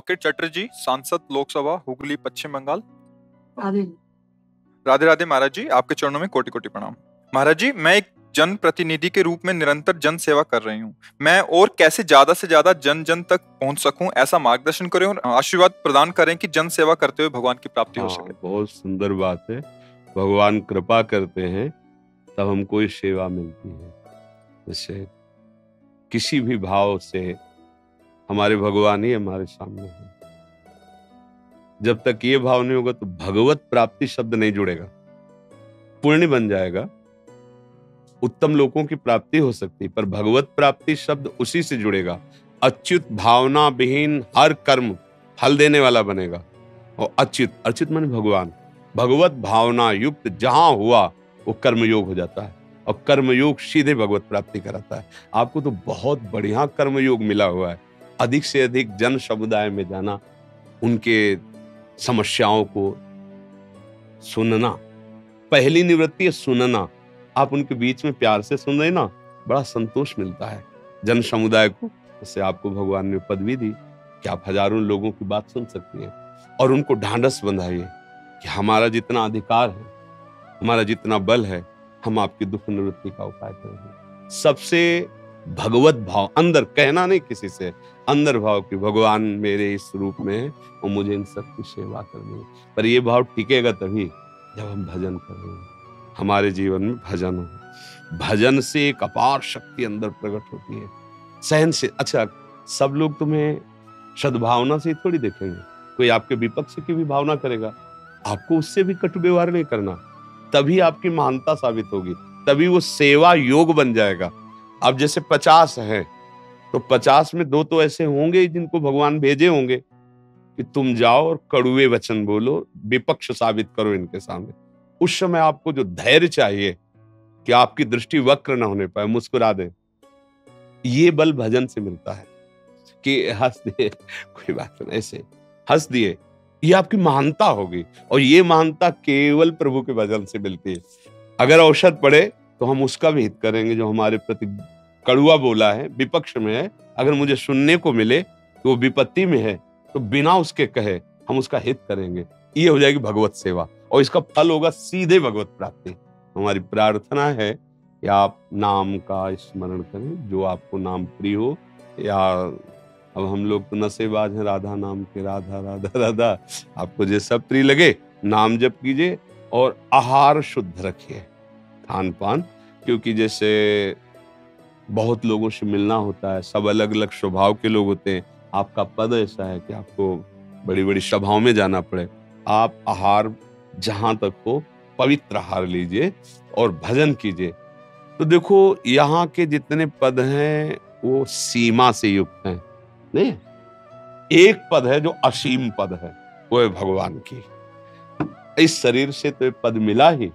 लॉकेट चटर्जी, सांसद लोकसभा हुगली पश्चिम बंगाल। राधे राधे राधे महाराज जी, आपके चरणों में कोटि कोटि प्रणाम। महाराज जी, मैं एक जन प्रतिनिधि के रूप में निरंतर जन सेवा कर रही हूँ। मैं और कैसे ज्यादा से ज्यादा जन जन तक पहुंच सकूं, ऐसा मार्गदर्शन करें और आशीर्वाद प्रदान करें कि जन सेवा करते हुए भगवान की प्राप्ति हो सके। बहुत सुंदर बात है। भगवान कृपा करते हैं तब हमको ये सेवा मिलती है। जैसे किसी भी भाव से हमारे भगवान ही हमारे सामने है। जब तक ये भाव नहीं होगा तो भगवत प्राप्ति शब्द नहीं जुड़ेगा। पुण्य बन जाएगा, उत्तम लोगों की प्राप्ति हो सकती है, पर भगवत प्राप्ति शब्द उसी से जुड़ेगा। अच्युत भावना विहीन हर कर्म फल देने वाला बनेगा। और अच्युत माने भगवान, भगवत भावना युक्त जहां हुआ वो कर्मयोग हो जाता है, और कर्मयोग सीधे भगवत प्राप्ति कराता है। आपको तो बहुत बढ़िया कर्मयोग मिला हुआ है। अधिक से अधिक जन समुदाय में जाना, उनके समस्याओं को सुनना। पहली निवृत्ति है सुनना। आप उनके बीच में प्यार से सुन रहे ना, बड़ा संतोष मिलता है जन समुदाय को। जैसे आपको भगवान ने पदवी दी कि आप हजारों लोगों की बात सुन सकती हैं, और उनको ढांढस बंधाइए कि हमारा जितना अधिकार है, हमारा जितना बल है, हम आपकी दुख निवृत्ति का उपाय करेंगे। सबसे भगवत भाव अंदर, कहना नहीं किसी से, अंदर भाव कि भगवान मेरे इस रूप में है और मुझे इन सब की सेवा करनी है। पर ये भाव टिकेगा तभी जब हम भजन करेंगे, हमारे जीवन में भजन हो। भजन से एक अपार शक्ति अंदर प्रकट होती है। सहन से, अच्छा सब लोग तुम्हें सद्भावना से ही थोड़ी देखेंगे। कोई आपके विपक्ष की भी भावना करेगा, आपको उससे भी कटु व्यवहार नहीं करना। तभी आपकी महानता साबित होगी, तभी वो सेवा योग बन जाएगा। अब जैसे 50 हैं तो 50 में 2 तो ऐसे होंगे जिनको भगवान भेजे होंगे कि तुम जाओ और कड़ुए वचन बोलो, विपक्ष साबित करो इनके सामने। उस समय आपको जो धैर्य चाहिए कि आपकी दृष्टि वक्र न होने पाए, मुस्कुरा दे, ये बल भजन से मिलता है। कि हंस दिए, कोई बात नहीं, ऐसे हंस दिए, ये आपकी महानता होगी। और ये महानता केवल प्रभु के भजन से मिलती है। अगर औषध पड़े तो हम उसका भी हित करेंगे जो हमारे प्रति कड़ुआ बोला है, विपक्ष में है। अगर मुझे सुनने को मिले कि वो विपत्ति में है तो बिना उसके कहे हम उसका हित करेंगे। ये हो जाएगी भगवत सेवा, और इसका फल होगा सीधे भगवत प्राप्ति। हमारी प्रार्थना है कि आप नाम का स्मरण करें, जो आपको नाम प्रिय हो। या अब हम लोग तो नशेबाज हैं राधा नाम के, राधा राधा राधा। आपको जैसा प्रिय लगे नाम जप कीजिए, और आहार शुद्ध रखिए, खान पान। क्योंकि जैसे बहुत लोगों से मिलना होता है, सब अलग अलग स्वभाव के लोग होते हैं। आपका पद ऐसा है कि आपको बड़ी बड़ी सभाओं में जाना पड़े। आप आहार जहां तक हो पवित्र आहार लीजिए और भजन कीजिए। तो देखो यहाँ के जितने पद हैं वो सीमा से युक्त हैं, नहीं एक पद है जो असीम पद है, वो है भगवान की। इस शरीर से तो पद मिला ही,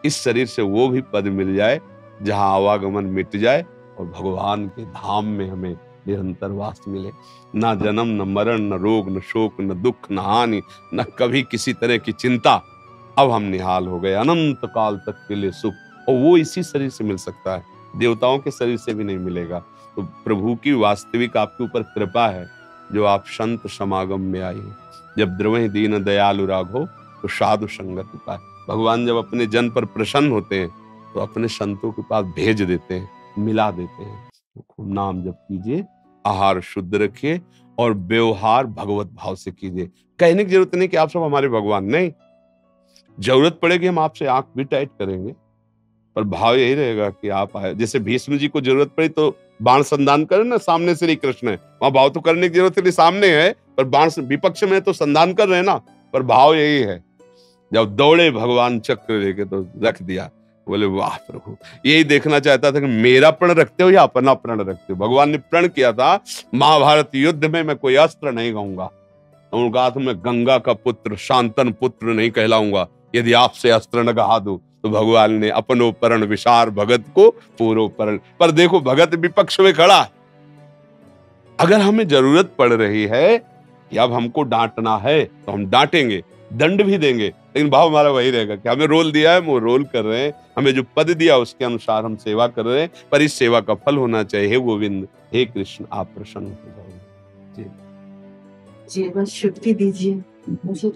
इस शरीर से वो भी पद मिल जाए जहां आवागमन मिट जाए और भगवान के धाम में हमें निरंतर वास मिले। ना जन्म, न मरण, न रोग, न शोक, न दुख, न हानि, न कभी किसी तरह की चिंता। अब हम निहाल हो गए, अनंत काल तक के लिए सुख। और वो इसी शरीर से मिल सकता है, देवताओं के शरीर से भी नहीं मिलेगा। तो प्रभु की वास्तविक आपके ऊपर कृपा है जो आप संत समागम में आई है। जब द्रवहि दीन दयालु राघो तो साधु संगति पाए। भगवान जब अपने जन पर प्रसन्न होते हैं तो अपने संतों के पास भेज देते हैं, मिला देते हैं। तो खूब नाम जप कीजिए, आहार शुद्ध रखिए, और व्यवहार भगवत भाव से कीजिए। कहने की जरूरत नहीं कि आप सब हमारे भगवान, नहीं। जरूरत पड़ेगी हम आपसे आंख भी टाइट करेंगे, पर भाव यही रहेगा कि आप आए। जैसे भीष्म जी को जरूरत पड़ी तो बाण संधान करें ना, सामने श्री कृष्ण है, वहां भाव तो करने की जरूरत नहीं, सामने है, पर बाण विपक्ष में तो संधान कर रहे हैं ना। पर भाव यही है, जब दौड़े भगवान चक्र लेके तो रख दिया, बोले वाह प्रभु, यही देखना चाहता था कि मेरा प्रण रखते हो या अपना प्रण रखते हो। भगवान ने प्रण किया था महाभारत युद्ध में मैं कोई अस्त्र नहीं गाऊंगा। उन्होंने कहा था मैं गंगा का पुत्र, शांतन पुत्र नहीं कहलाऊंगा यदि आपसे अस्त्र न गहा दूं। तो भगवान ने अपनो परण विशार भगत को पूरो परण। पर देखो भगत विपक्ष में खड़ा। अगर हमें जरूरत पड़ रही है कि अब हमको डांटना है तो हम डांटेंगे, दंड भी देंगे, लेकिन भाव हमारा वही रहेगा कि हमें रोल दिया है, वो रोल कर रहे हैं, हमें जो पद दिया उसके अनुसार हम सेवा कर रहे हैं। पर इस सेवा का फल होना चाहिए, हे गोविंद, हे कृष्ण, आप प्रसन्न हो जाइए। जी जी बस शक्ति दीजिए, मुझे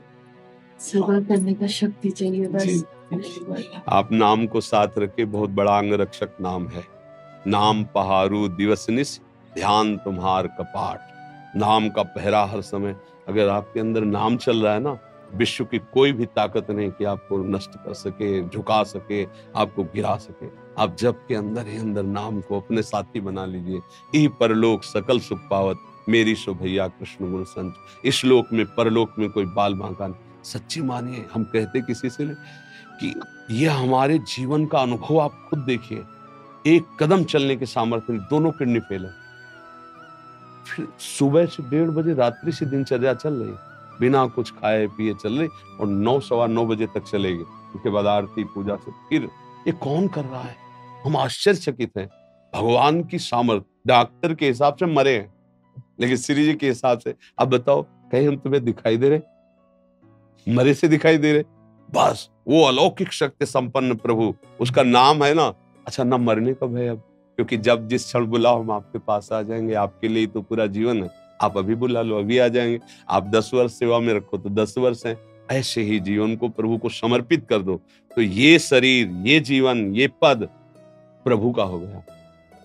सेवा करने का शक्ति चाहिए बस। आप नाम को साथ रखे, बहुत बड़ा अंग रक्षक नाम है। नाम पहारू दिवसनिस, ध्यान तुम्हार कपाट। नाम का पहरा हर समय, अगर आपके अंदर नाम चल रहा है ना, विश्व की कोई भी ताकत नहीं कि आपको नष्ट कर सके, झुका सके, आपको गिरा सके। आप जब के अंदर ही अंदर नाम को अपने साथी बना लीजिए। ई परलोक सकल सुख पावत, मेरी सो भैया कृष्ण गुण संत। इस लोक में परलोक में कोई बाल बांका नहीं। सच्ची मानिए, हम कहते किसी से कि ये हमारे जीवन का अनुभव आप खुद देखिए। एक कदम चलने के सामर्थ्य नहीं, दोनों किडनी फेल है। फिर सुबह से 1:30 बजे रात्रि से दिनचर्या चल रही, बिना कुछ खाए पिए चल रही, और 9 सवा 9 बजे तक चलेगी। उसके बाद आरती पूजा से फिर ये कौन कर रहा है? हम आश्चर्यचकित हैं। भगवान की सामर्थ, डॉक्टर के हिसाब से मरे हैं, लेकिन श्री जी के हिसाब से अब बताओ, कहीं हम तुम्हें दिखाई दे रहे? मरे से दिखाई दे रहे? बस वो अलौकिक शक्ति संपन्न प्रभु, उसका नाम है ना। अच्छा, ना मरने का भय अब, क्योंकि जब जिस क्षण बुलाओ हम आपके पास आ जाएंगे। आपके लिए तो पूरा जीवन है, आप अभी बुला लो अभी आ जाएंगे। आप 10 वर्ष सेवा में रखो तो 10 वर्ष हैं। ऐसे ही जीवन को प्रभु को समर्पित कर दो, तो ये शरीर, ये जीवन, ये पद प्रभु का हो गया।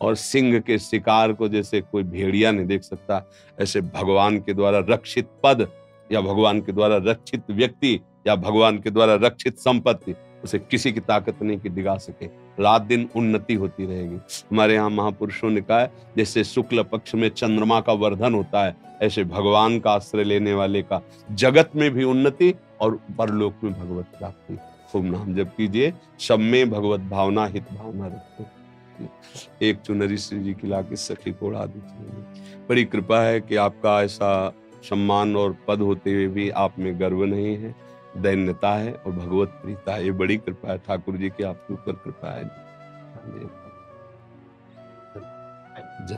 और सिंह के शिकार को जैसे कोई भेड़िया नहीं देख सकता, ऐसे भगवान के द्वारा रक्षित पद, या भगवान के द्वारा रक्षित व्यक्ति, या भगवान के द्वारा रक्षित संपत्ति, उसे किसी की ताकत नहीं कि डिगा सके। रात दिन उन्नति होती रहेगी। हमारे यहाँ महापुरुषों ने कहा है, जैसे शुक्ल पक्ष में चंद्रमा का वर्धन होता है, ऐसे भगवान का आश्रय लेने वाले का जगत में भी उन्नति और परलोक में भगवत प्राप्ति। खूब नाम जप कीजिए, सब में भगवत भावना हित भावना रखो। एक चुनरी श्री जी की लाके सखी को उड़ा दीजिए। बड़ी कृपा है कि आपका ऐसा सम्मान और पद होते हुए भी आप में गर्व नहीं है, दैन्यता है और भगवत प्रीता है। ये बड़ी कृपा है ठाकुर जी की, आपके ऊपर कृपा है। जय